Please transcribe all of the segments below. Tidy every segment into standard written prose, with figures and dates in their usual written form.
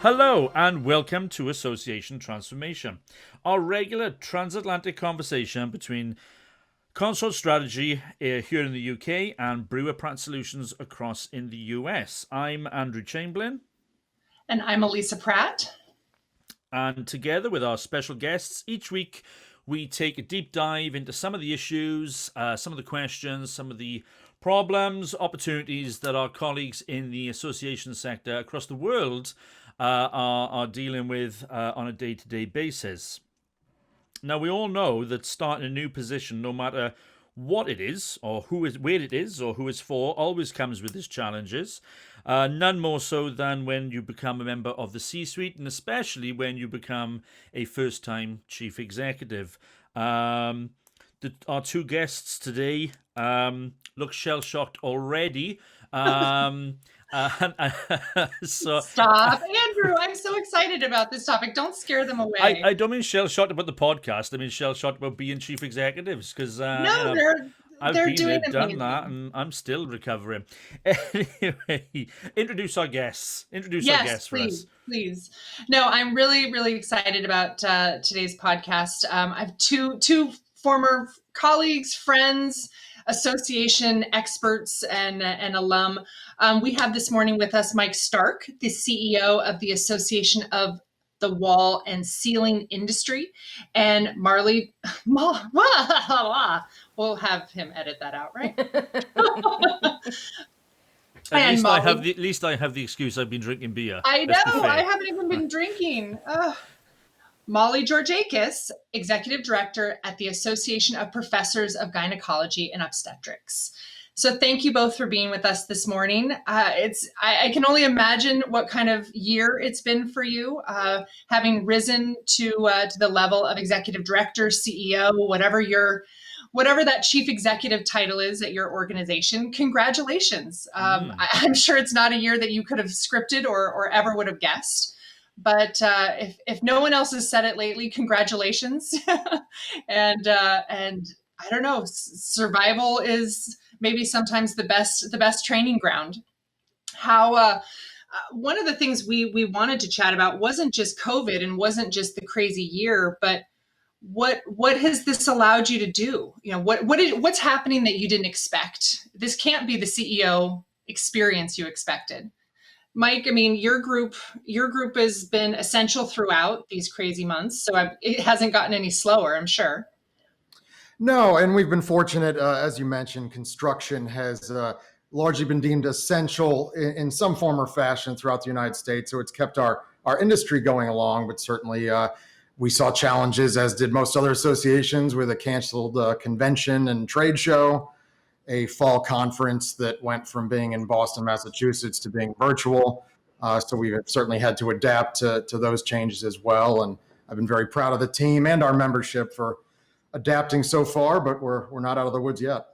Hello and welcome to Association Transformation, our regular transatlantic conversation between Consort Strategy here in the UK and Brewer Pratt Solutions across in the US. I'm Andrew Chamberlain. And I'm Elisa Pratt. And together with our special guests, each week we take a deep dive into some of the issues, some of the questions, some of the problems, opportunities that our colleagues in the association sector across the world are dealing with on a day-to-day basis. Now, we all know that starting a new position, no matter what it is, or where it is, or who it's for, always comes with its challenges. None more so than when you become a member of the C-suite, and especially when you become a first-time chief executive. Our two guests today look shell-shocked already. So stop, Andrew. I'm so excited about this topic. Don't scare them away. I don't mean shell-shocked about the podcast. I mean shell-shocked about being chief executives, because they're doing done that, and I'm still recovering. Anyway, introduce our guests. Our guests for us. Please. No, I'm really, really excited about today's podcast. I have two former colleagues, friends, association experts, and alum. We have this morning with us Mike Stark, the CEO of the Association of the Wall and Ceiling Industry, and Marley. We'll have him edit that out, right? At least I have the excuse I've been drinking beer. I know. I haven't even been drinking. Molly Georgakis, Executive Director at the Association of Professors of Gynecology and Obstetrics. So thank you both for being with us this morning. I can only imagine what kind of year it's been for you, having risen to the level of Executive Director, CEO, whatever that chief executive title is at your organization. Congratulations. I'm sure it's not a year that you could have scripted or ever would have guessed. But if no one else has said it lately, congratulations. and I don't know, survival is maybe sometimes the best training ground. How one of the things we wanted to chat about wasn't just COVID and wasn't just the crazy year, but what has this allowed you to do? You know, what's happening that you didn't expect? This can't be the CEO experience you expected. Mike, I mean, your group has been essential throughout these crazy months, so it hasn't gotten any slower, I'm sure. No, and we've been fortunate, as you mentioned, construction has largely been deemed essential in some form or fashion throughout the United States, so it's kept our industry going along, but certainly we saw challenges, as did most other associations, with a canceled convention and trade show, a fall conference that went from being in Boston, Massachusetts to being virtual. So we have certainly had to adapt to those changes as well. And I've been very proud of the team and our membership for adapting so far, but we're not out of the woods yet.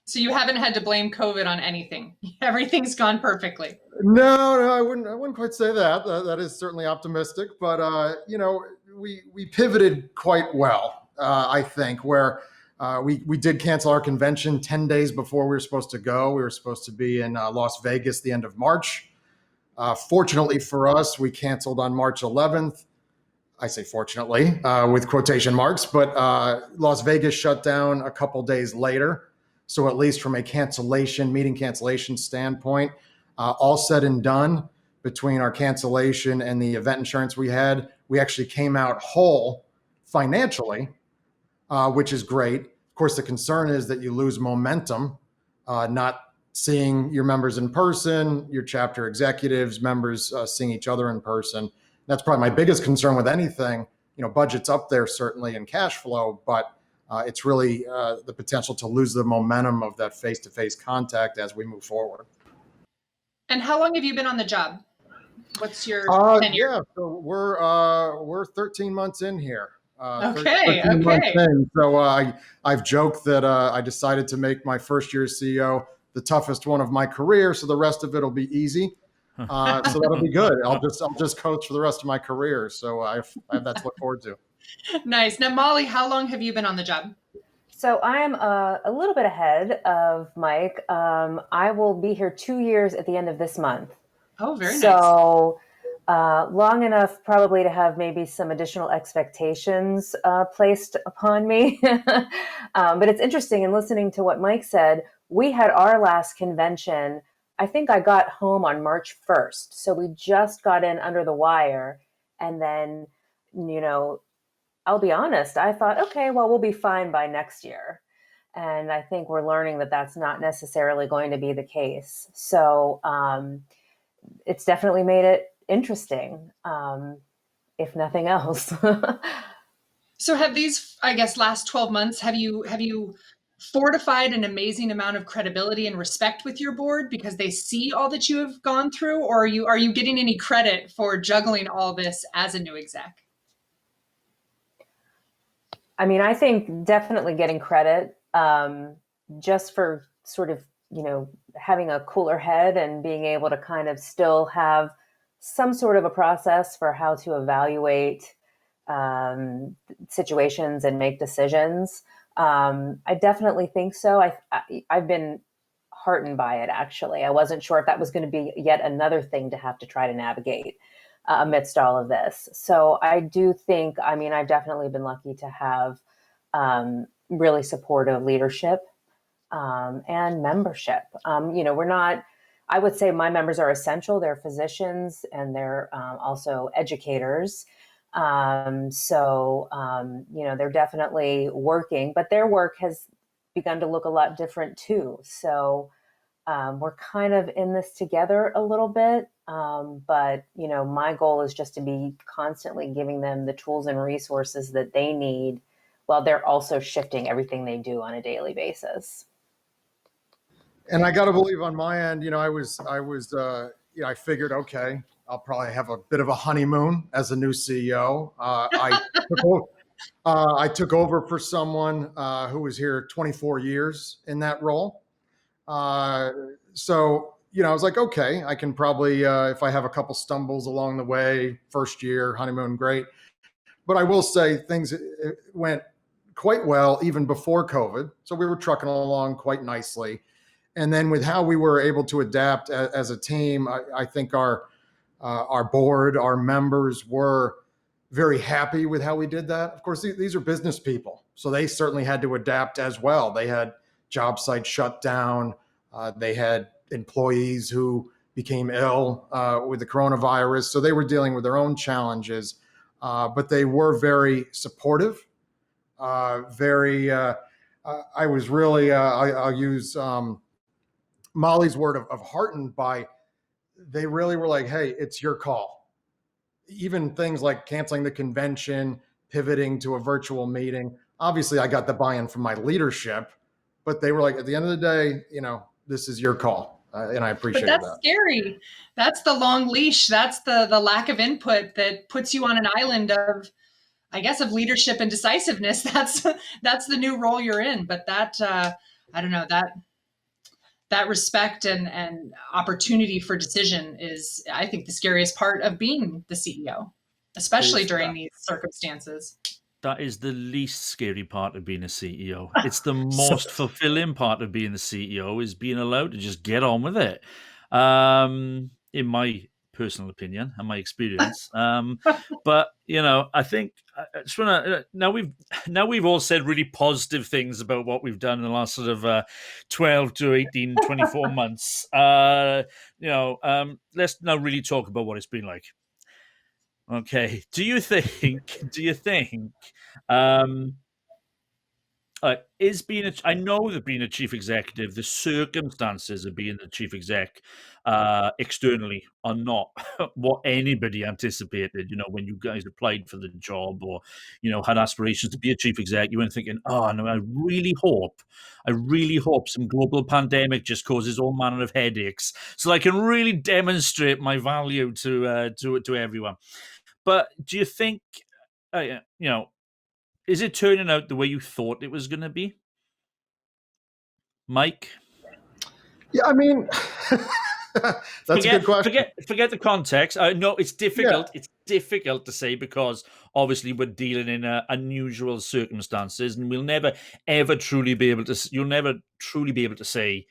So you haven't had to blame COVID on anything. Everything's gone perfectly. No, I wouldn't quite say that. That is certainly optimistic, but we pivoted quite well, I think, where we did cancel our convention 10 days before we were supposed to go. We were supposed to be in Las Vegas the end of March. Fortunately for us, we canceled on March 11th. I say fortunately, with quotation marks, but Las Vegas shut down a couple days later. So at least from a meeting cancellation standpoint, all said and done, between our cancellation and the event insurance we had, we actually came out whole financially, which is great. Of course, the concern is that you lose momentum, not seeing your members in person, your chapter executives, members seeing each other in person. That's probably my biggest concern with anything. Budget's up there certainly in cash flow, but it's really the potential to lose the momentum of that face-to-face contact as we move forward. And how long have you been on the job? What's your tenure? Yeah, so we're 13 months in here. Okay. Months in. So I've joked that I decided to make my first year as CEO the toughest one of my career, so the rest of it will be easy. So that'll be good. I'll just coach for the rest of my career. So I have that to look forward to. Nice. Now, Molly, how long have you been on the job? So I'm a little bit ahead of Mike. I will be here 2 years at the end of this month. Oh, very nice. So Long enough probably to have maybe some additional expectations placed upon me. But it's interesting in listening to what Mike said. We had our last convention. I think I got home on March 1st. So we just got in under the wire. And then, I'll be honest, I thought, okay, well, we'll be fine by next year. And I think we're learning that that's not necessarily going to be the case. So it's definitely made it interesting, if nothing else. So have these, I guess, last 12 months, have you fortified an amazing amount of credibility and respect with your board because they see all that you have gone through, or are you getting any credit for juggling all this as a new exec? I mean, I think definitely getting credit, just for sort of, having a cooler head and being able to kind of still have some sort of a process for how to evaluate situations and make decisions. I definitely think so. I've been heartened by it, actually. I wasn't sure if that was going to be yet another thing to have to try to navigate amidst all of this. So I do think, I've definitely been lucky to have really supportive leadership and membership. I would say my members are essential. They're physicians and they're also educators. They're definitely working, but their work has begun to look a lot different too. So we're kind of in this together a little bit. But my goal is just to be constantly giving them the tools and resources that they need while they're also shifting everything they do on a daily basis. And I got to believe on my end, I figured, okay, I'll probably have a bit of a honeymoon as a new CEO. I took over for someone who was here 24 years in that role. I was like, okay, I can probably, if I have a couple stumbles along the way, first year, honeymoon, great. But I will say things went quite well even before COVID. So we were trucking along quite nicely. And then with how we were able to adapt as a team, I think our board, our members were very happy with how we did that. Of course, these are business people, so they certainly had to adapt as well. They had job sites shut down. They had employees who became ill with the coronavirus, so they were dealing with their own challenges. But they were very supportive. I was really, I'll use Molly's word of heartened by, they really were like, hey, it's your call. Even things like canceling the convention, pivoting to a virtual meeting. Obviously, I got the buy-in from my leadership, but they were like, at the end of the day, this is your call. And I appreciate that. But that's scary. That's the long leash. That's the lack of input that puts you on an island of, I guess, of leadership and decisiveness. That's the new role you're in. But that, I don't know, that respect and opportunity for decision is, I think, the scariest part of being the CEO, especially during these circumstances. That is the least scary part of being a CEO. It's the most fulfilling part of being the CEO, is being allowed to just get on with it. In my personal opinion and my experience. But I think I just want to, now we've all said really positive things about what we've done in the last sort of 12 to 18, 24 months. Let's now really talk about what it's been like. Okay. Do you think I know that being a chief executive, the circumstances of being the chief exec externally are not what anybody anticipated. When you guys applied for the job or, had aspirations to be a chief exec, you weren't thinking, oh no, I really hope some global pandemic just causes all manner of headaches so I can really demonstrate my value to everyone. But do you think, is it turning out the way you thought it was going to be? Mike? Yeah, that's a good question. Forget the context. No, it's difficult. Yeah. It's difficult to say because obviously we're dealing in unusual circumstances, and we'll never ever truly be able to. You'll never truly be able to say,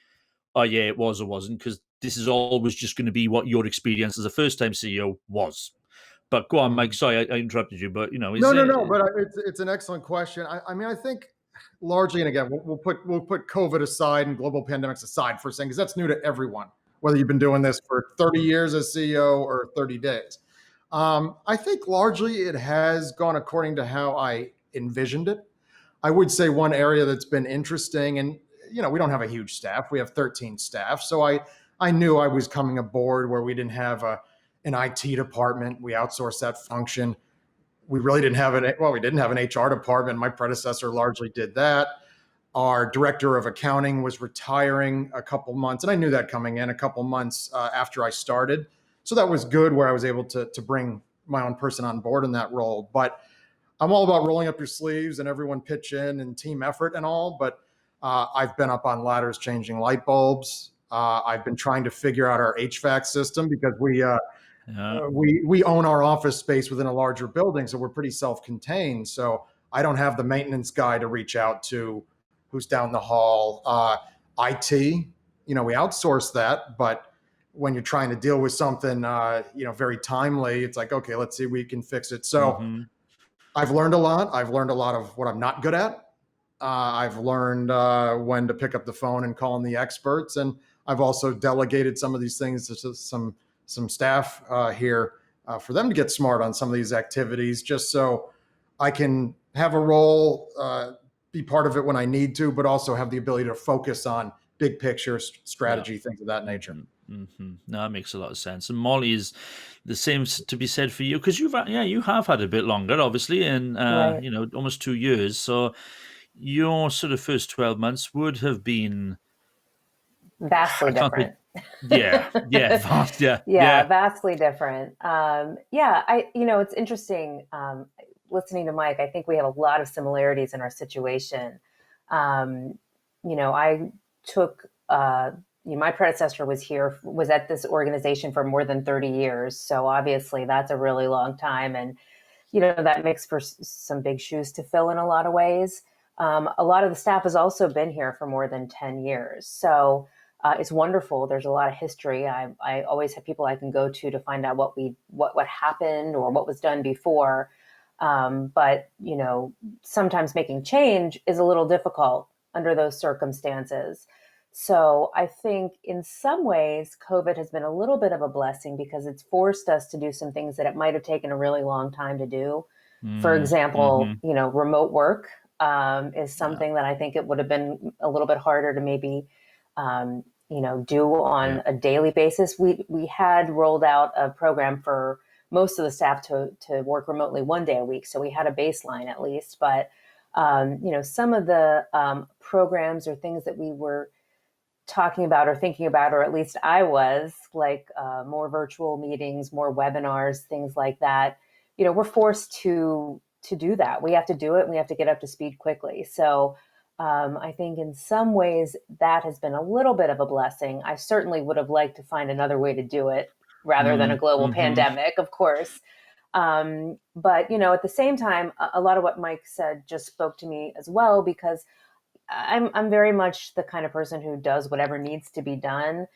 "Oh yeah, it was or wasn't," because this is always just going to be what your experience as a first-time CEO was. But go on, Mike. Sorry, I interrupted you. But No. But it's an excellent question. I mean, I think largely, and again, we'll put COVID aside and global pandemics aside for a second, because that's new to everyone, whether you've been doing this for 30 years as CEO or 30 days. I think largely it has gone according to how I envisioned it. I would say one area that's been interesting, and we don't have a huge staff. We have 13 staff. So I knew I was coming aboard where we didn't have an IT department. We outsourced that function. We really didn't have we didn't have an HR department. My predecessor largely did that. Our director of accounting was retiring a couple months, and I knew that coming in a couple months after I started. So that was good, where I was able to bring my own person on board in that role. But I'm all about rolling up your sleeves and everyone pitch in and team effort and all. But I've been up on ladders changing light bulbs. I've been trying to figure out our HVAC system, because we own our office space within a larger building, so we're pretty self-contained. So I don't have the maintenance guy to reach out to who's down the hall. IT, we outsource that, but when you're trying to deal with something, very timely, it's like, okay, let's see if we can fix it. So I've learned a lot. I've learned a lot of what I'm not good at. I've learned when to pick up the phone and call in the experts, and I've also delegated some of these things to some staff here for them to get smart on some of these activities, just so I can have a role, be part of it when I need to, but also have the ability to focus on big picture strategy, things of that nature. No, that makes a lot of sense. And Molly, is the same to be said for you, because you have had a bit longer, obviously, and Right. almost 2 years. So your sort of first 12 months would have been Vastly different. Vast, vastly different. It's interesting listening to Mike. I think we have a lot of similarities in our situation. I took my predecessor was at this organization for more than 30 years. So obviously that's a really long time. And, that makes for some big shoes to fill in a lot of ways. A lot of the staff has also been here for more than 10 years. So it's wonderful. There's a lot of history. I always have people I can go to find out what happened or what was done before. But sometimes making change is a little difficult under those circumstances. So I think in some ways, COVID has been a little bit of a blessing, because it's forced us to do some things that it might have taken a really long time to do. For example, remote work is something that I think it would have been a little bit harder to maybe, do on a daily basis. We had rolled out a program for most of the staff to work remotely 1 day a week. So we had a baseline at least, but, some of the programs or things that we were talking about or thinking about, or at least I was, like more virtual meetings, more webinars, things like that, we're forced to do that. We have to do it and we have to get up to speed quickly. So I think in some ways that has been a little bit of a blessing. I certainly would have liked to find another way to do it rather than a global pandemic, of course. But, at the same time, a lot of what Mike said just spoke to me as well, because I'm very much the kind of person who does whatever needs to be done.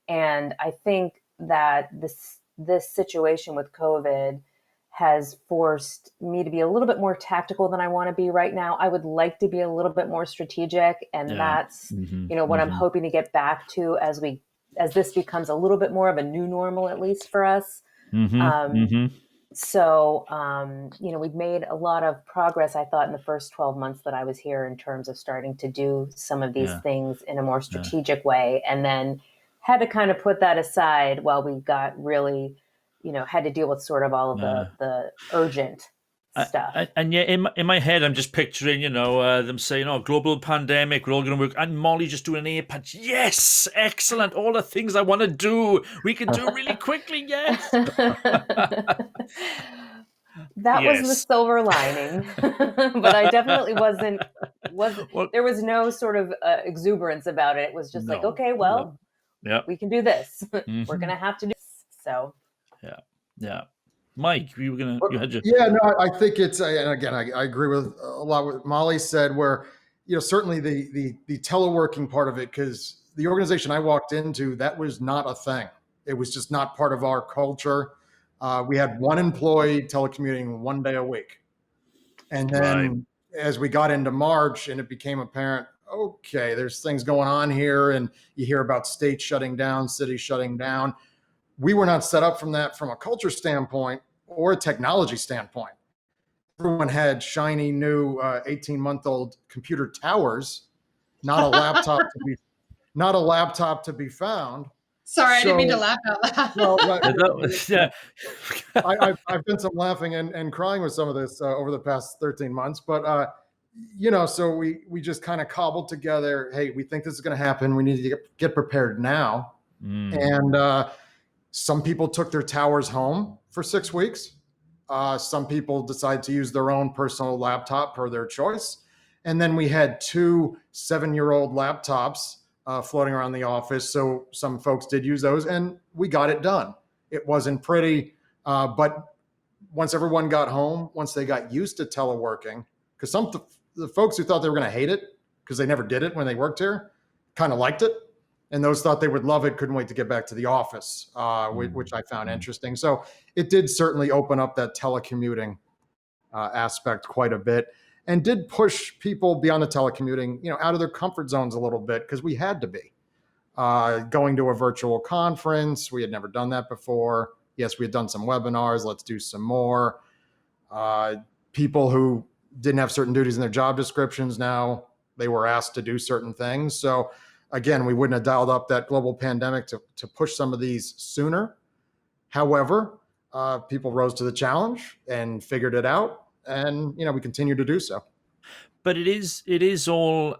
And I think that this situation with COVID has forced me to be a little bit more tactical than I want to be right now. I would like to be a little bit more strategic. And that's, what I'm hoping to get back to as this becomes a little bit more of a new normal, at least for us. So, we've made a lot of progress, I thought, in the first 12 months that I was here, in terms of starting to do some of these things in a more strategic way, and then had to kind of put that aside while we got really, had to deal with sort of all of the urgent stuff. And yet, in my head, I'm just picturing, them saying, "Oh, global pandemic, we're all going to work," and Molly just doing an ear patch. Yes, excellent. All the things I want to do, we can do really quickly. Yes. That was the silver lining, but I definitely wasn't. Well, there was no sort of exuberance about it. It was just like, okay, well, we can do this. We're going to have to do this. So, yeah. Mike, you had your... I think it's, and again, I agree with a lot what Molly said, where, certainly the teleworking part of it, because the organization I walked into, that was not a thing. It was just not part of our culture. We had one employee telecommuting 1 day a week. And then as we got into March and it became apparent, okay, there's things going on here, and you hear about states shutting down, cities shutting down. We were not set up from that from a culture standpoint or a technology standpoint. Everyone had shiny new 18-month-old computer towers, not a laptop to be found. Sorry, I didn't mean to laugh out loud. Well, Yeah. I've been some laughing and crying with some of this over the past 13 months, but so we just kind of cobbled together. Hey, we think this is going to happen. We need to get prepared now. And some people took their towers home for 6 weeks. Some people decided to use their own personal laptop per their choice. And then we had 2 7-year-old laptops floating around the office. So some folks did use those, and we got it done. It wasn't pretty, but once everyone got home, once they got used to teleworking, because the folks who thought they were going to hate it because they never did it when they worked here kind of liked it. And those thought they would love it, couldn't wait to get back to the office, which I found interesting. So it did certainly open up that telecommuting aspect quite a bit, and did push people beyond the telecommuting, out of their comfort zones a little bit, because we had to be. Going to a virtual conference, we had never done that before. Yes, we had done some webinars. Let's do some more. People who didn't have certain duties in their job descriptions, now they were asked to do certain things. So again, we wouldn't have dialed up that global pandemic to push some of these sooner. However, people rose to the challenge and figured it out, and we continue to do so. But it is all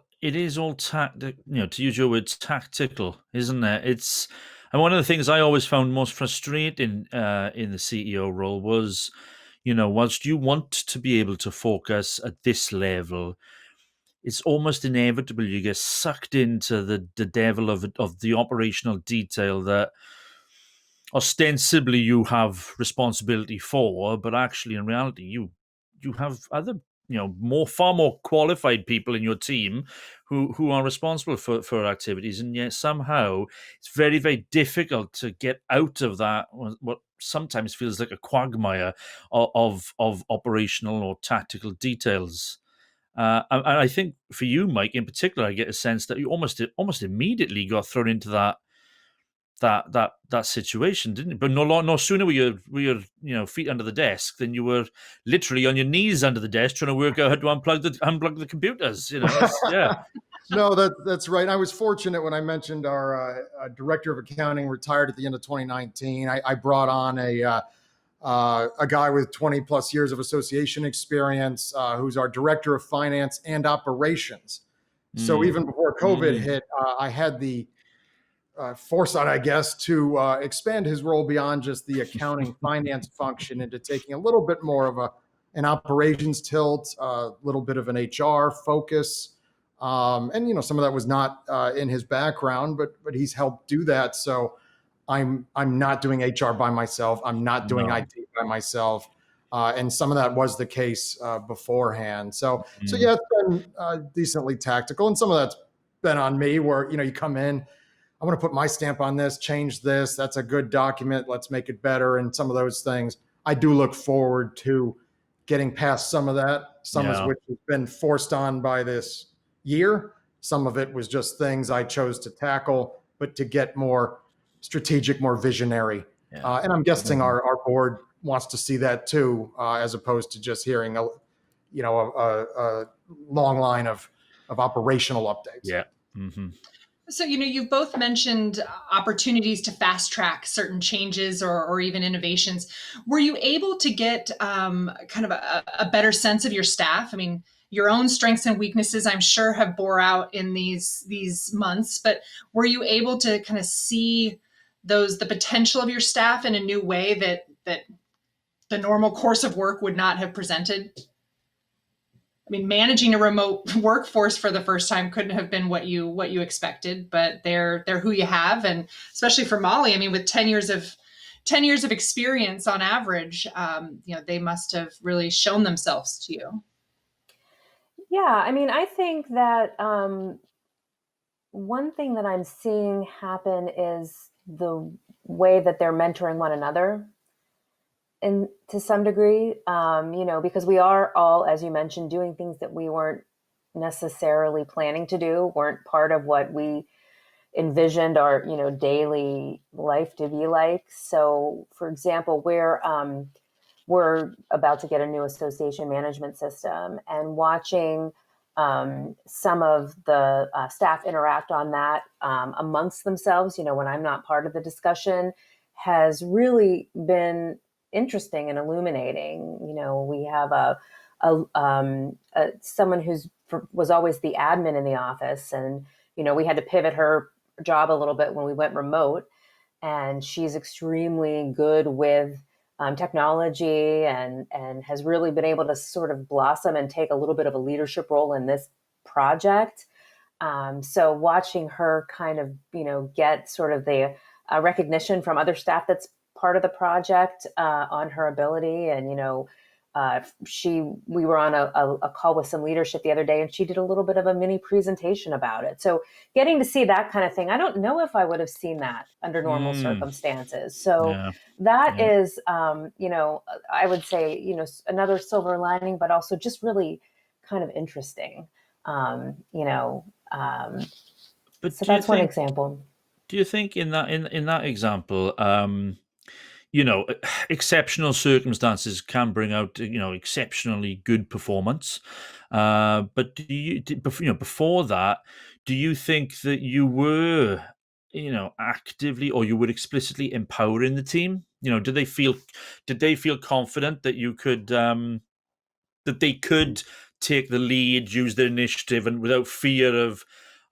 tactical, to use your words, tactical, isn't it? And one of the things I always found most frustrating in the CEO role was, whilst you want to be able to focus at this level, it's almost inevitable you get sucked into the devil of the operational detail that ostensibly you have responsibility for, but actually in reality you have other far more qualified people in your team who are responsible for activities, and yet somehow it's very, very difficult to get out of that what sometimes feels like a quagmire of operational or tactical details. And I think for you, Mike, in particular, I get a sense that you almost immediately got thrown into that situation, didn't you? But no sooner were your feet under the desk than you were literally on your knees under the desk trying to work out how to unplug the computers. Yeah. No, that's right. I was fortunate when I mentioned our director of accounting retired at the end of 2019. I brought on a guy with 20 plus years of association experience, who's our director of finance and operations. So even before COVID hit, I had the foresight, I guess, to expand his role beyond just the accounting finance function into taking a little bit more of an operations tilt, a little bit of an HR focus. And some of that was not in his background, but he's helped do that. So I'm not doing HR by myself. I'm not doing IT by myself. And some of that was the case beforehand. So yeah, it's been decently tactical, and some of that's been on me, where you come in, I want to put my stamp on this, change this. That's a good document. Let's make it better. And some of those things, I do look forward to getting past some of that. Some of which has been forced on by this year. Some of it was just things I chose to tackle, but to get more strategic, more visionary. And I'm guessing our board wants to see that too, as opposed to just hearing a long line of operational updates. Yeah. Mm-hmm. So, you've both mentioned opportunities to fast track certain changes or even innovations. Were you able to get kind of a better sense of your staff? I mean, your own strengths and weaknesses, I'm sure, have bore out in these months, but were you able to kind of see the potential of your staff in a new way that the normal course of work would not have presented? I mean, managing a remote workforce for the first time couldn't have been what you expected, but they're who you have. And especially for Molly, I mean, with 10 years of experience on average, they must have really shown themselves to you. Yeah, I mean, I think that one thing that I'm seeing happen is the way that they're mentoring one another, and to some degree, because we are all, as you mentioned, doing things that we weren't necessarily planning to do, weren't part of what we envisioned our, daily life to be like. So, for example, we're about to get a new association management system, and watching some of the staff interact on that amongst themselves, when I'm not part of the discussion, has really been interesting and illuminating. We have someone was always the admin in the office, and we had to pivot her job a little bit when we went remote, and she's extremely good with technology, and has really been able to sort of blossom and take a little bit of a leadership role in this project. So watching her kind of, get sort of the recognition from other staff that's part of the project on her ability. And, we were on a call with some leadership the other day, and she did a little bit of a mini presentation about it. So getting to see that kind of thing, I don't know if I would have seen that under normal circumstances. So that is, I would say, another silver lining, but also just really kind of interesting. But so that's one example. Do you think in that example, exceptional circumstances can bring out, exceptionally good performance. But before that, do you think that you were, actively, or you were explicitly empowering the team? Did they feel confident that you could, that they could take the lead, use their initiative, and without fear of,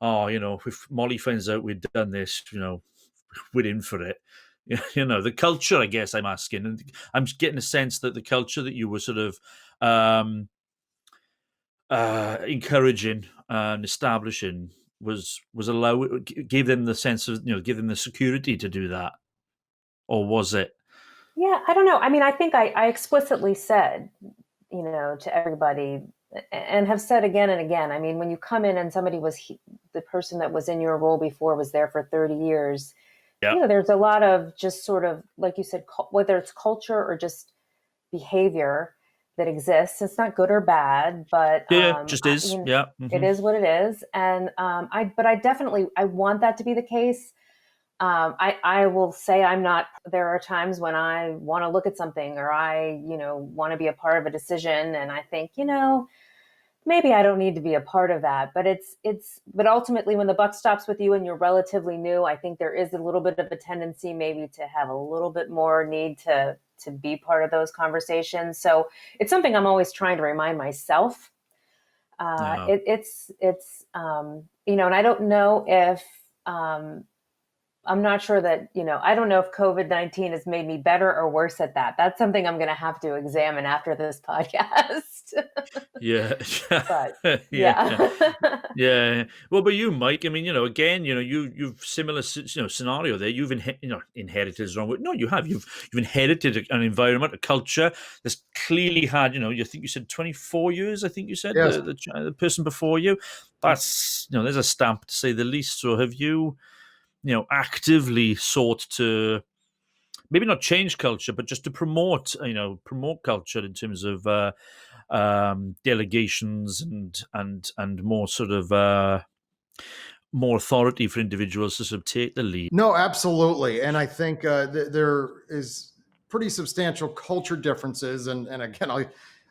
if Molly finds out we'd done this, we're in for it. The culture, I guess I'm asking, and I'm just getting a sense that the culture that you were sort of encouraging and establishing gave them the sense of, give them the security to do that, or was it? Yeah, I don't know. I mean, I think I explicitly said, to everybody, and have said again and again. I mean, when you come in and somebody the person that was in your role before was there for 30 years. Yeah. There's a lot of just sort of, like you said, whether it's culture or just behavior that exists. It's not good or bad, but just is. It is what it is. And I definitely want that to be the case. I will say there are times when I want to look at something, or I, want to be a part of a decision, and I think, maybe I don't need to be a part of that. But but ultimately, when the buck stops with you and you're relatively new, I think there is a little bit of a tendency maybe to have a little bit more need to be part of those conversations. So it's something I'm always trying to remind myself. It's and I don't know if, I'm not sure that, I don't know if COVID-19 has made me better or worse at that. That's something I'm going to have to examine after this podcast. Yeah. But, yeah. Yeah. Well, but you, Mike, I mean, again, you've similar, scenario there. You've inherited is wrong. No, you have. You've inherited an environment, a culture that's clearly had, you think you said 24 years, I think you said, yes. the person before you. That's, there's a stamp to say the least. So have you, actively sought to maybe not change culture, but just to promote culture in terms of delegations and more sort of more authority for individuals to sort of take the lead? No, absolutely. And I think there is pretty substantial culture differences. And again,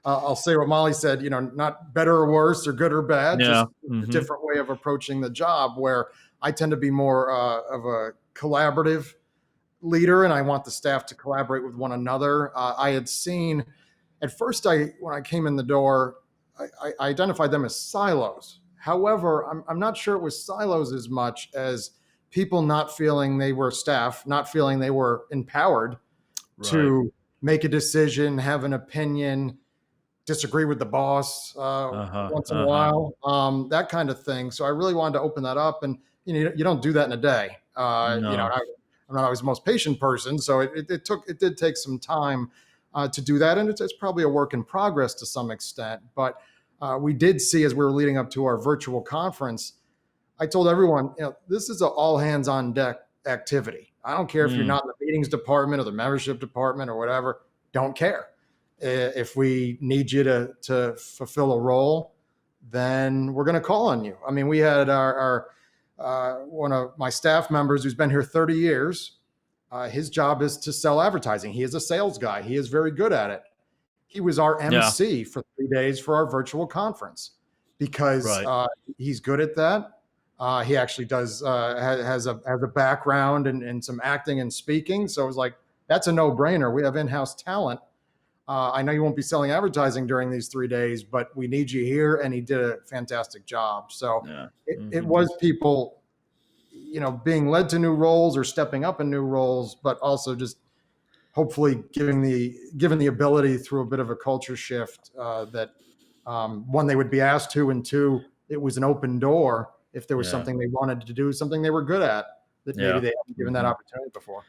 I'll say what Molly said, not better or worse or good or bad, just a different way of approaching the job, where I tend to be more of a collaborative leader, and I want the staff to collaborate with one another. I had seen, at first, when I came in the door, I identified them as silos. However, I'm not sure it was silos as much as people not feeling they were staff, not feeling they were empowered to make a decision, have an opinion, disagree with the boss once in a while, that kind of thing. So I really wanted to open that up, and you don't do that in a day. No. I'm not always the most patient person, so it did take some time to do that, and it's probably a work in progress to some extent. But we did see, as we were leading up to our virtual conference, I told everyone, this is an all hands on deck activity. I don't care if you're not in the meetings department or the membership department or whatever. Don't care. If we need you to fulfill a role, then we're going to call on you. I mean, we had our one of my staff members who's been here 30 years. His job is to sell advertising. He is a sales guy. He is very good at it. He was our MC for 3 days for our virtual conference because he's good at that. He actually does has a background in some acting and speaking. So it was like, that's a no-brainer. We have in-house talent. I know you won't be selling advertising during these 3 days, but we need you here. And he did a fantastic job. So it was people, being led to new roles or stepping up in new roles, but also just hopefully given the ability through a bit of a culture shift that one, they would be asked to, and two, it was an open door if there was something they wanted to do, something they were good at that maybe they haven't given that opportunity before.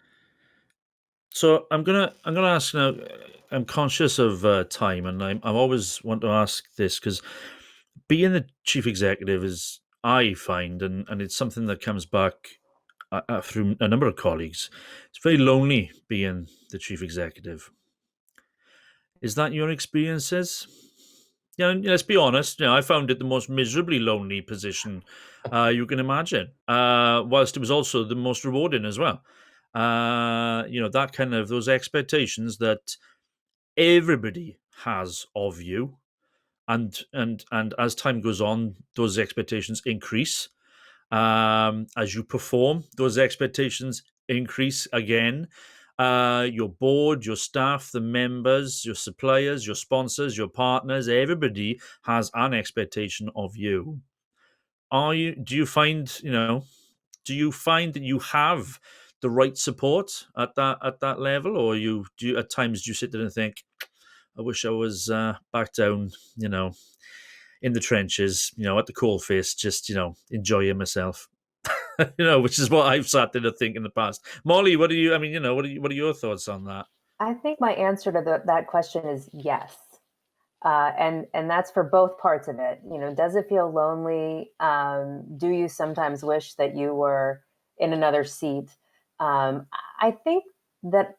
So I'm gonna ask now. I'm conscious of time, and I always want to ask this because being the chief executive is, I find, and it's something that comes back through a number of colleagues. It's very lonely being the chief executive. Is that your experiences? Yeah, let's be honest. I found it the most miserably lonely position you can imagine. Whilst it was also the most rewarding as well. That kind of those expectations that everybody has of you, and as time goes on, those expectations increase. As you perform, those expectations increase again. Your board, your staff, the members, your suppliers, your sponsors, your partners, everybody has an expectation of you. Do you find that you have the right support at that level, or at times do you sit there and think, I wish I was back down, in the trenches, at the coalface, just enjoying myself. Which is what I've sat there to think in the past. Molly, what are your thoughts on that? I think my answer to that question is yes. And that's for both parts of it. Does it feel lonely? Do you sometimes wish that you were in another seat? I think that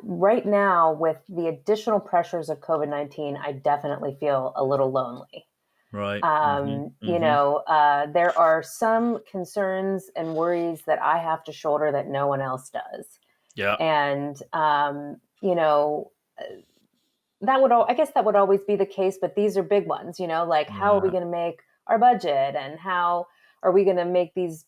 right now, with the additional pressures of COVID-19, I definitely feel a little lonely. Right. There are some concerns and worries that I have to shoulder that no one else does. Yeah. And, I guess that would always be the case, but these are big ones, like how are we going to make our budget, and how are we going to make these,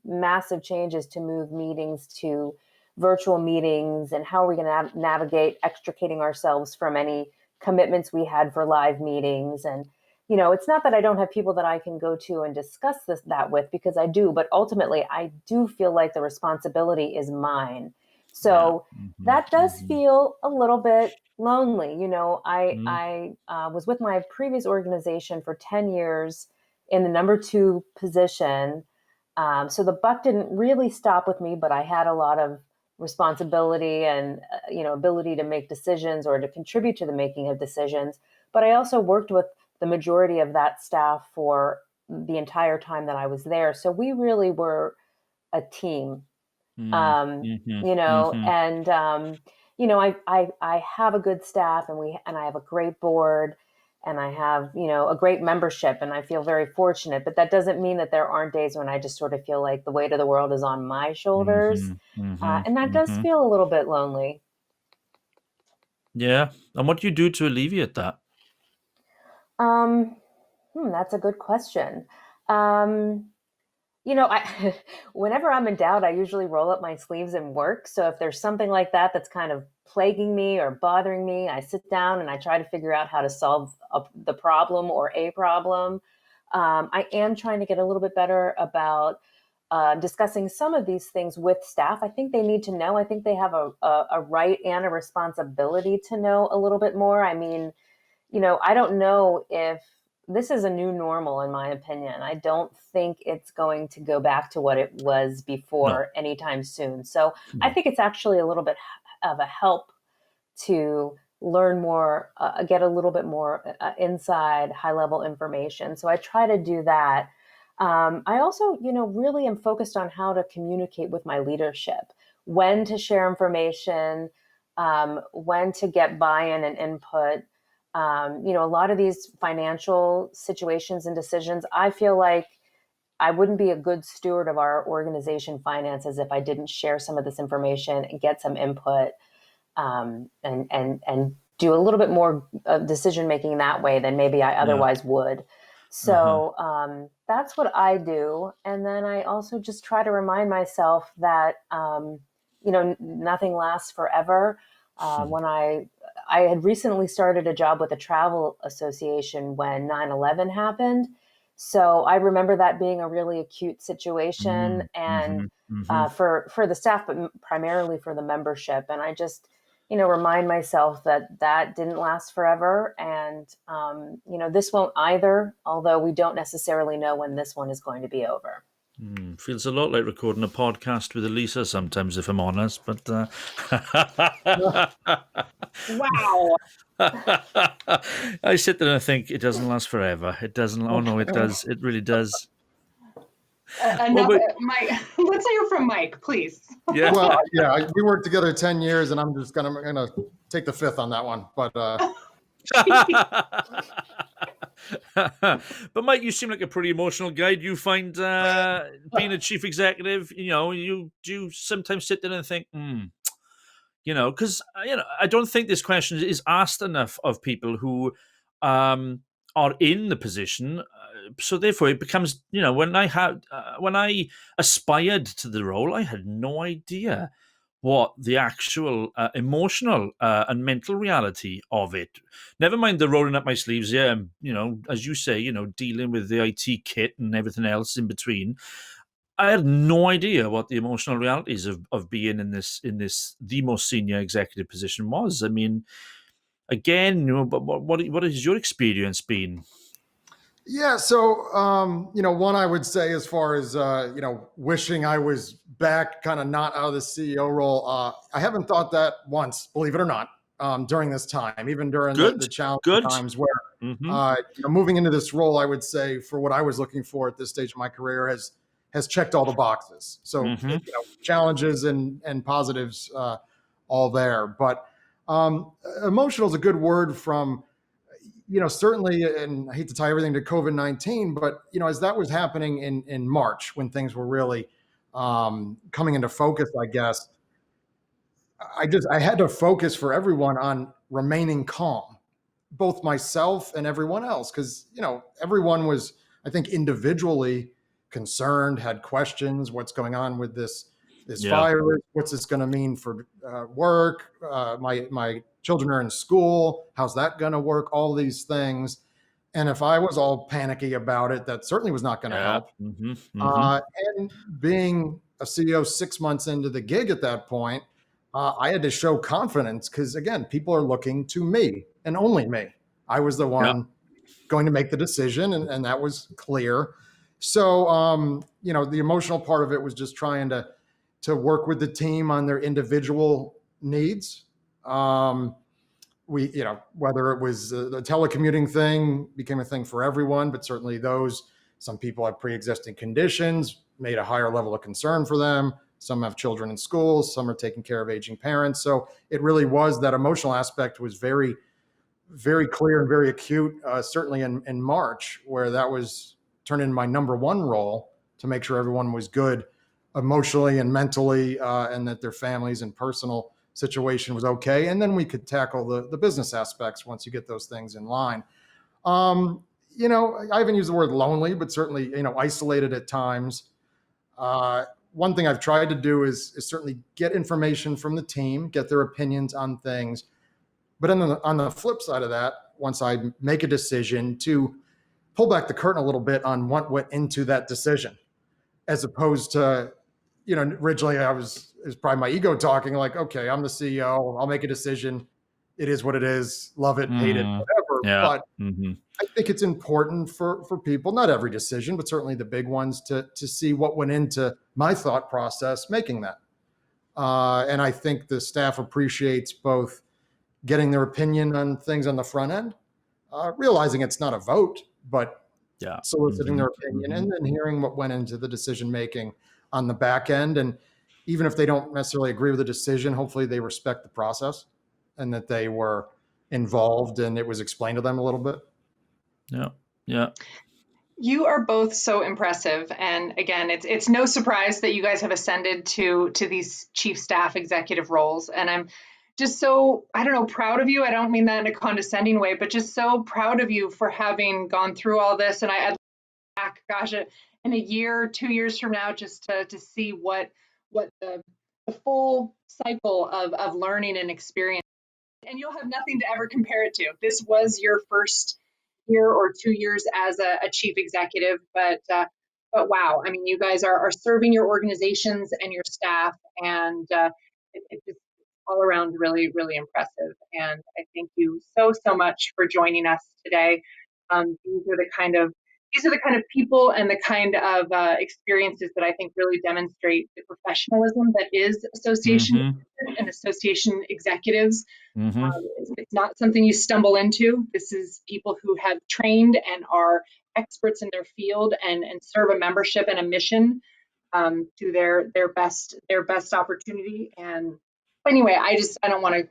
massive changes to move meetings to virtual meetings, and how are we going to navigate extricating ourselves from any commitments we had for live meetings. And it's not that I don't have people that I can go to and discuss that with, because I do, but ultimately I do feel like the responsibility is mine. So that does feel a little bit lonely. I was with my previous organization for 10 years in the number 2 position. So the buck didn't really stop with me, but I had a lot of responsibility and, ability to make decisions or to contribute to the making of decisions. But I also worked with the majority of that staff for the entire time that I was there. So we really were a team, and, I have a good staff, and I have a great board, and I have, a great membership, and I feel very fortunate. But that doesn't mean that there aren't days when I just sort of feel like the weight of the world is on my shoulders. And that does feel a little bit lonely. Yeah. And what do you do to alleviate that? That's a good question. Whenever I'm in doubt, I usually roll up my sleeves and work. So if there's something like that that's kind of plaguing me or bothering me, I sit down and I try to figure out how to solve the problem or a problem. I am trying to get a little bit better about discussing some of these things with staff. I think they need to know. I think they have a right and a responsibility to know a little bit more. I mean, I don't know if this is a new normal, in my opinion. I don't think it's going to go back to what it was before anytime soon. So I think it's actually a little bit of a help to learn more, get a little bit more inside high-level information. So I try to do that. I also, really am focused on how to communicate with my leadership, when to share information, when to get buy-in and input. A lot of these financial situations and decisions, I feel like I wouldn't be a good steward of our organization finances if I didn't share some of this information and get some input, and do a little bit more decision making that way than maybe I otherwise would. So that's what I do. And then I also just try to remind myself that, nothing lasts forever. When I had recently started a job with a travel association when 9/11 happened. So I remember that being a really acute situation, and for the staff, but primarily for the membership. And I just, remind myself that that didn't last forever. And, this won't either, although we don't necessarily know when this one is going to be over. Feels a lot like recording a podcast with Elisa sometimes, if I'm honest. But Wow. I sit there and I think it doesn't last forever. It doesn't. Oh no, it does. It really does. Enough, Mike. Let's hear from Mike, please. Yeah. Well, yeah, we worked together 10 years, and I'm just gonna take the fifth on that one. But but Mike, you seem like a pretty emotional guy. Do you find being a chief executive, you do sometimes sit there and think, because I don't think this question is asked enough of people who are in the position. So therefore, it becomes, when I aspired to the role, I had no idea what the actual emotional and mental reality of it. Never mind the rolling up my sleeves, and as you say, dealing with the IT kit and everything else in between. I had no idea what the emotional realities of being in this the most senior executive position was. I mean, again, but what has your experience been? yeah, so one I would say, as far as wishing I was back, kind of not out of the CEO role. I haven't thought that once, believe it or not, during this time, even during the challenging times where moving into this role, I would say, for what I was looking for at this stage of my career, has checked all the boxes. So challenges and positives, all there. But emotional is a good word from, certainly, and I hate to tie everything to COVID-19, but, as that was happening in March, when things were really coming into focus, I guess, I had to focus for everyone on remaining calm, both myself and everyone else. Cause everyone was, I think, individually concerned, had questions, what's going on with this virus, what's this going to mean for work? My children are in school. How's that going to work? All these things. And if I was all panicky about it, that certainly was not going to help. And being a CEO 6 months into the gig at that point, I had to show confidence because, again, people are looking to me and only me. I was the one going to make the decision, and that was clear. So, the emotional part of it was just trying to work with the team on their individual needs. Whether it was the telecommuting thing became a thing for everyone, but certainly some people have pre-existing conditions, made a higher level of concern for them. Some have children in schools, some are taking care of aging parents. So it really was, that emotional aspect was very, very clear and very acute, certainly in March, where that was turned into my number one role, to make sure everyone was good emotionally and mentally, and that their families and personal situation was okay. And then we could tackle the business aspects once you get those things in line. I haven't used the word lonely, but certainly, isolated at times. One thing I've tried to do is certainly get information from the team, get their opinions on things. But on the flip side of that, once I make a decision, to pull back the curtain a little bit on what went into that decision, as opposed to, originally it was probably my ego talking, like, okay, I'm the CEO, I'll make a decision. It is what it is. Love it, hate it, whatever. Yeah. But I think it's important for people, not every decision, but certainly the big ones, to see what went into my thought process making that. And I think the staff appreciates both getting their opinion on things on the front end, realizing it's not a vote, but soliciting their Mm-hmm. opinion, and then hearing what went into the decision making on the back end. And even if they don't necessarily agree with the decision, hopefully they respect the process and that they were involved and it was explained to them a little bit. Yeah. Yeah. You are both so impressive, and again, it's no surprise that you guys have ascended to these chief staff executive roles. And I'm just so, I don't know, proud of you. I don't mean that in a condescending way, but just so proud of you for having gone through all this. And I'd back, gosh, in a year, 2 years from now, just to see what the full cycle of learning and experience. And you'll have nothing to ever compare it to. This was your first year or 2 years as a chief executive, but wow, I mean, you guys are serving your organizations and your staff, and it's just all around really, really impressive. And I thank you so much for joining us today. These are the kind of people and the kind of experiences that I think really demonstrate the professionalism that is association and association executives. Mm-hmm. It's not something you stumble into. This is people who have trained and are experts in their field and serve a membership and a mission to their best opportunity. And anyway, I don't want to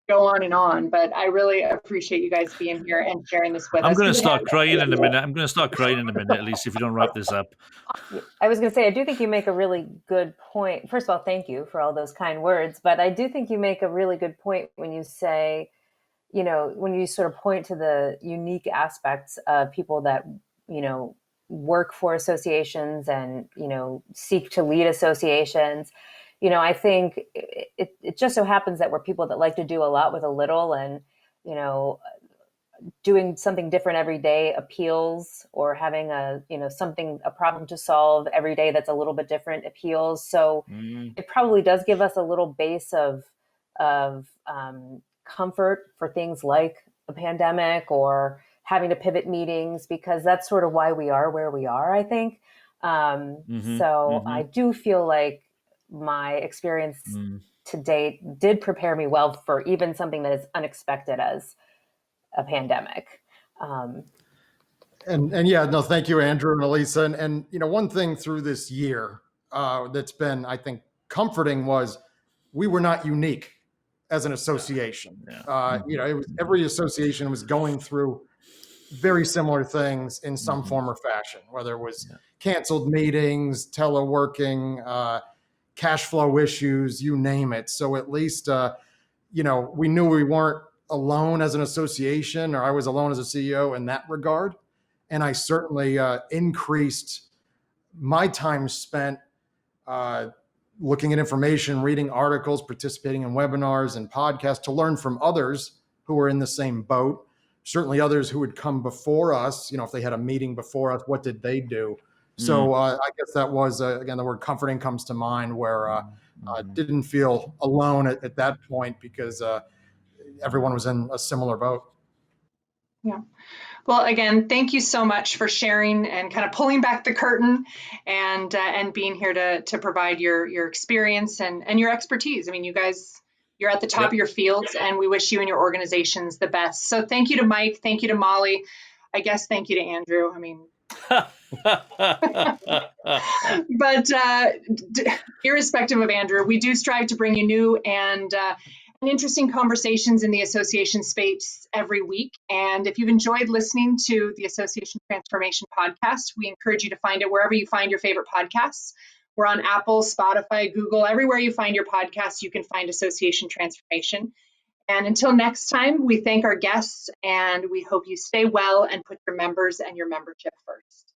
go on and on, but I really appreciate you guys being here and sharing this with us. I'm going to start crying in a minute, Elisa, if you don't wrap this up. I was going to say, I do think you make a really good point. First of all, thank you for all those kind words. But I do think you make a really good point when you say, when you sort of point to the unique aspects of people that, work for associations and, seek to lead associations. I think it just so happens that we're people that like to do a lot with a little, and, doing something different every day appeals, or having a problem to solve every day that's a little bit different appeals. So it probably does give us a little base of comfort for things like a pandemic or having to pivot meetings, because that's sort of why we are where we are, I think. I do feel like my experience to date did prepare me well for even something that is unexpected as a pandemic. And yeah, no, thank you, Andrew and Elisa. And one thing through this year that's been, I think, comforting was we were not unique as an association. It was, every association was going through very similar things in some form or fashion, whether it was canceled meetings, teleworking, cash flow issues, you name it. So at least, we knew we weren't alone as an association, or I was alone as a CEO in that regard. And I certainly increased my time spent looking at information, reading articles, participating in webinars and podcasts to learn from others who were in the same boat. Certainly others who had come before us, if they had a meeting before us, what did they do? So I guess that was, again, the word comforting comes to mind, where I didn't feel alone at that point, because everyone was in a similar boat. Yeah. Well, again, thank you so much for sharing and kind of pulling back the curtain and being here to provide your experience and your expertise. I mean, you guys, you're at the top of your fields, and we wish you and your organizations the best. So thank you to Mike. Thank you to Molly. I guess thank you to Andrew. I mean, but irrespective of Andrew, we do strive to bring you new and interesting conversations in the association space every week. And if you've enjoyed listening to the Association Transformation podcast, we encourage you to find it wherever you find your favorite podcasts. We're on Apple, Spotify, Google, everywhere you find your podcasts, you can find Association Transformation. And until next time, we thank our guests, and we hope you stay well and put your members and your membership first.